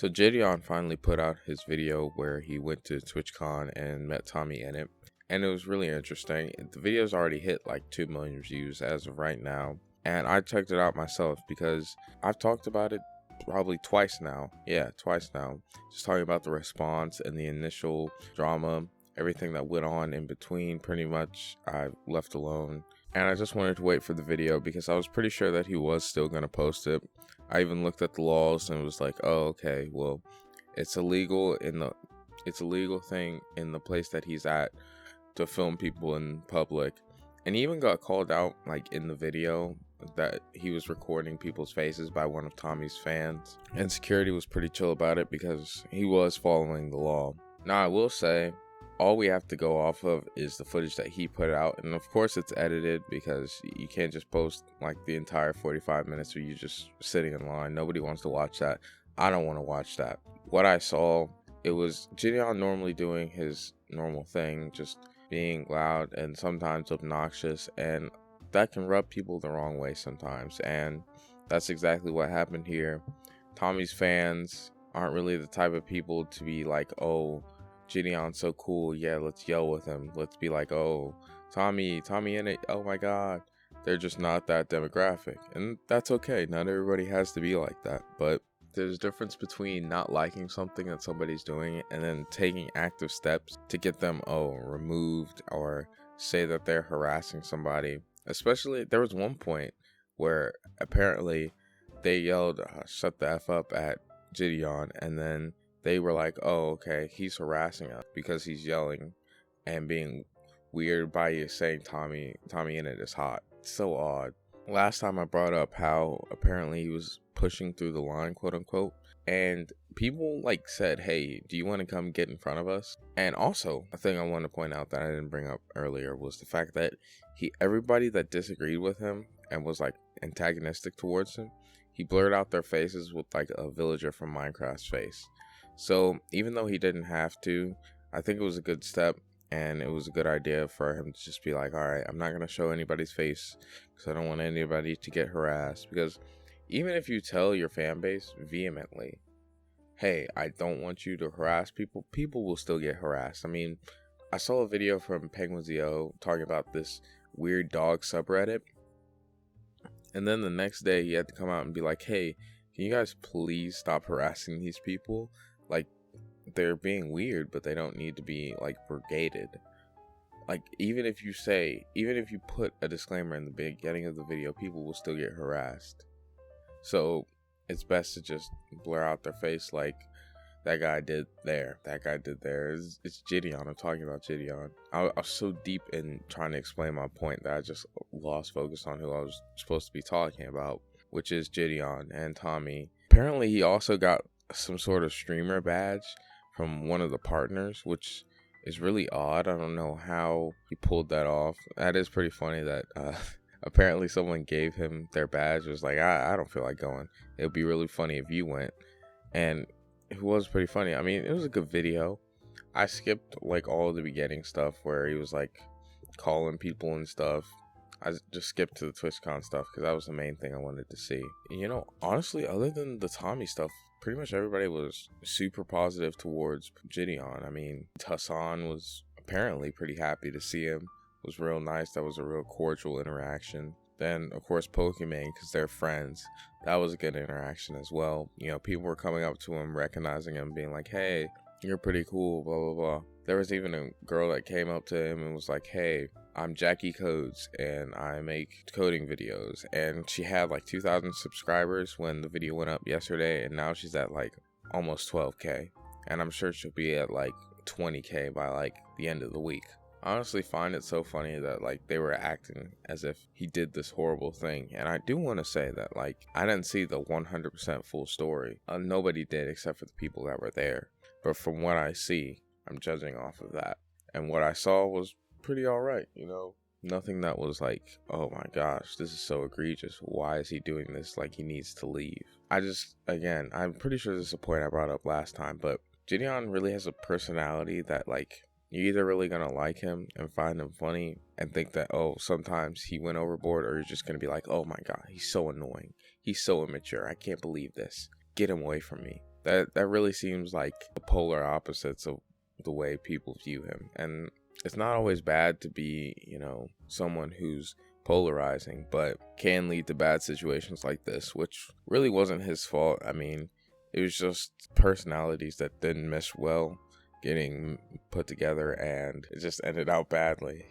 So Jidion finally put out his video where he went to TwitchCon and met Tommyinnit, and it was really interesting. The video's already hit like 2 million views as of right now, and I checked it out myself because I've talked about it probably twice now. Yeah, twice now. Just talking about the response and the initial drama, everything that went on in between. Pretty much I've left alone, and I just wanted to wait for the video because I was pretty sure that he was still going to post it. I even looked at the laws and was like, oh, okay, well, it's illegal thing in the place that he's at to film people in public. And he even got called out like in the video that he was recording people's faces by one of Tommy's fans, and security was pretty chill about it because he was following the law. Now I will say, all we have to go off of is the footage that he put out, and of course it's edited because you can't just post like the entire 45 minutes where you're just sitting in line. Nobody wants to watch that. I don't want to watch that. What I saw, it was Gideon normally doing his normal thing, just being loud and sometimes obnoxious, and that can rub people the wrong way sometimes, and that's exactly what happened here. Tommy's fans aren't really the type of people to be like, oh, Gideon's so cool, yeah, let's yell with him. Let's be like, oh, Tommyinnit, oh my god. They're just not that demographic, and that's okay. Not everybody has to be like that, but there's a difference between not liking something that somebody's doing and then taking active steps to get them, removed, or say that they're harassing somebody. Especially, there was one point where apparently they yelled, shut the F up at Gideon, and then they were like, oh, okay, he's harassing us because he's yelling and being weird by you saying Tommyinnit is hot. It's so odd. Last time I brought up how apparently he was pushing through the line, quote unquote, and people like said, hey, do you want to come get in front of us? And also, a thing I want to point out that I didn't bring up earlier was the fact that everybody that disagreed with him and was like antagonistic towards him, he blurred out their faces with like a villager from Minecraft's face. So even though he didn't have to, I think it was a good step, and it was a good idea for him to just be like, all right, I'm not going to show anybody's face because I don't want anybody to get harassed. Because even if you tell your fan base vehemently, hey, I don't want you to harass people, people will still get harassed. I mean, I saw a video from Penguin0 talking about this weird dog subreddit, and then the next day he had to come out and be like, hey, can you guys please stop harassing these people? Like, they're being weird, but they don't need to be like brigaded. Like, even if you put a disclaimer in the beginning of the video, people will still get harassed. So it's best to just blur out their face like that guy did there. It's Gideon. I'm talking about Gideon. I was so deep in trying to explain my point that I just lost focus on who I was supposed to be talking about, which is Gideon and Tommy. Apparently he also got some sort of streamer badge from one of the partners, which is really odd. I don't know how he pulled that off. That is pretty funny that apparently someone gave him their badge. It was like, I don't feel like going. It would be really funny if you went. And it was pretty funny. I mean, it was a good video. I skipped like all the beginning stuff where he was like calling people and stuff. I just skipped to the TwitchCon stuff because that was the main thing I wanted to see. You know, honestly, other than the Tommy stuff, pretty much everybody was super positive towards Gideon. I mean, Hassan was apparently pretty happy to see him. It was real nice. That was a real cordial interaction. Then, of course, Pokimane, because they're friends. That was a good interaction as well. You know, people were coming up to him, recognizing him, being like, hey, you're pretty cool, blah, blah, blah. There was even a girl that came up to him and was like, hey, I'm Jackie Codes and I make coding videos. And she had like 2,000 subscribers when the video went up yesterday, and now she's at like almost 12K. And I'm sure she'll be at like 20K by like the end of the week. I honestly find it so funny that like they were acting as if he did this horrible thing. And I do want to say that like I didn't see the 100% full story. Nobody did except for the people that were there. But from what I see, I'm judging off of that. And what I saw was pretty alright, you know. Nothing that was like, oh my gosh, this is so egregious. Why is he doing this? Like, he needs to leave. I'm pretty sure this is a point I brought up last time, but Gideon really has a personality that like, you're either really gonna like him and find him funny and think that, oh, sometimes he went overboard, or you're just gonna be like, oh my god, he's so annoying. He's so immature. I can't believe this. Get him away from me. That really seems like the polar opposites of the way people view him. And it's not always bad to be, someone who's polarizing, but can lead to bad situations like this, which really wasn't his fault. I mean, it was just personalities that didn't mesh well getting put together, and it just ended out badly.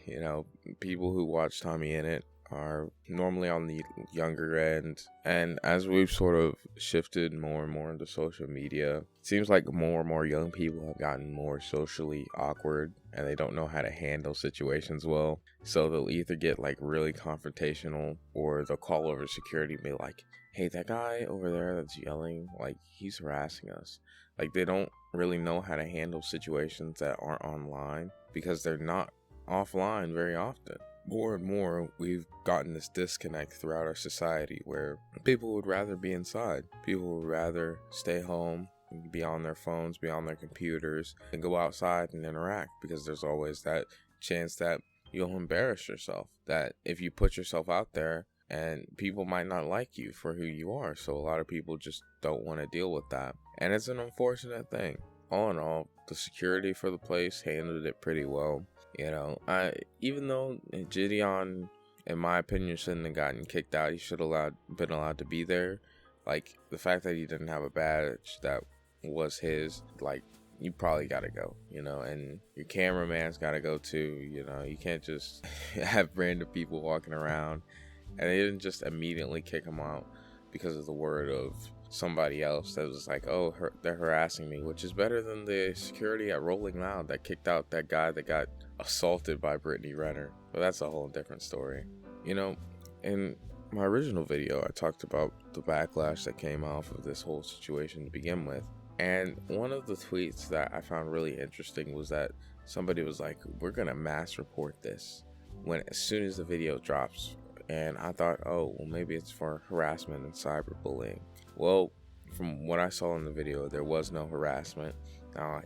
People who watch Tommyinnit are normally on the younger end, and as we've sort of shifted more and more into social media, it seems like more and more young people have gotten more socially awkward, and they don't know how to handle situations well. So they'll either get like really confrontational, or they'll call over security and be like, hey, that guy over there that's yelling, like, he's harassing us. Like, they don't really know how to handle situations that aren't online because they're not offline very often. More and more, we've gotten this disconnect throughout our society where people would rather be inside. People would rather stay home, be on their phones, be on their computers, and go outside and interact, because there's always that chance that you'll embarrass yourself. That if you put yourself out there, and people might not like you for who you are. So a lot of people just don't want to deal with that. And it's an unfortunate thing. All in all, the security for the place handled it pretty well. Even though Gideon, in my opinion, shouldn't have gotten kicked out, he should have been allowed to be there. Like, the fact that he didn't have a badge that was his, like, you probably gotta go, and your cameraman's gotta go too. You can't just have random people walking around. And they didn't just immediately kick him out because of the word of somebody else that was like, oh, they're harassing me, which is better than the security at Rolling Loud that kicked out that guy that got assaulted by Brittany Renner. But that's a whole different story. In my original video, I talked about the backlash that came off of this whole situation to begin with. And one of the tweets that I found really interesting was that somebody was like, we're going to mass report this as soon as the video drops. And I thought, oh, well, maybe it's for harassment and cyberbullying. Well, from what I saw in the video, there was no harassment.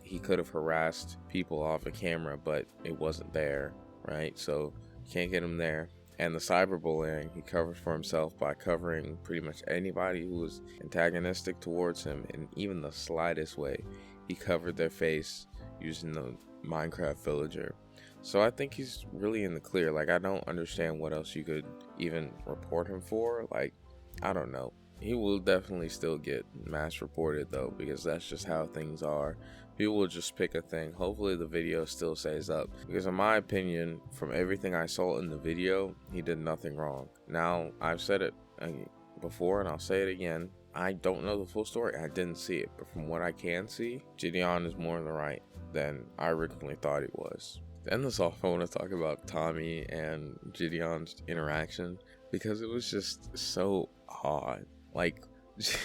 He could have harassed people off a camera, but it wasn't there, right? So you can't get him there. And the cyberbullying, he covered for himself by covering pretty much anybody who was antagonistic towards him in even the slightest way. He covered their face using the Minecraft villager. So I think he's really in the clear. Like, I don't understand what else you could even report him for. Like, I don't know. He will definitely still get mass reported though, because that's just how things are. People will just pick a thing. Hopefully the video still stays up, because in my opinion, from everything I saw in the video, he did nothing wrong. Now, I've said it before and I'll say it again. I don't know the full story. I didn't see it, but from what I can see, Gideon is more in the right than I originally thought he was. To end this off, I want to talk about Tommy and Gideon's interaction, because it was just so odd. Like,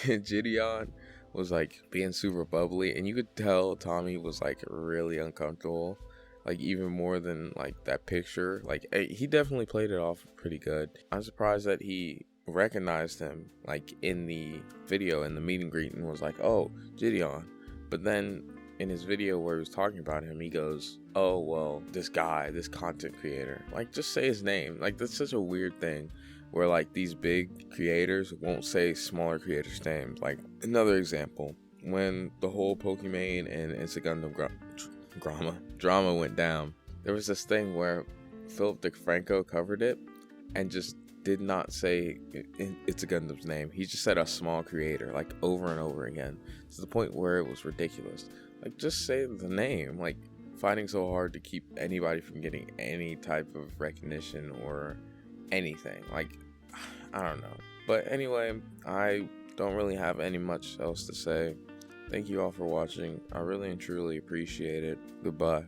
Gideon was like being super bubbly, and you could tell Tommy was like really uncomfortable, like even more than like that picture. Like, he definitely played it off pretty good. I'm surprised that he recognized him like in the video in the meet and greet and was like, oh, Gideon. But then in his video where he was talking about him, he goes, oh, well, this guy, this content creator. Like, just say his name. Like, that's such a weird thing where like these big creators won't say smaller creators' names. Like, another example, when the whole Pokimane and It's a Gundam drama went down, there was this thing where Philip DeFranco covered it and just did not say It's a Gundam's name. He just said a small creator, like, over and over again, to the point where it was ridiculous. Like, just say the name. Like, fighting so hard to keep anybody from getting any type of recognition or anything. Like, I don't know. But anyway, I don't really have any much else to say. Thank you all for watching. I really and truly appreciate it. Goodbye.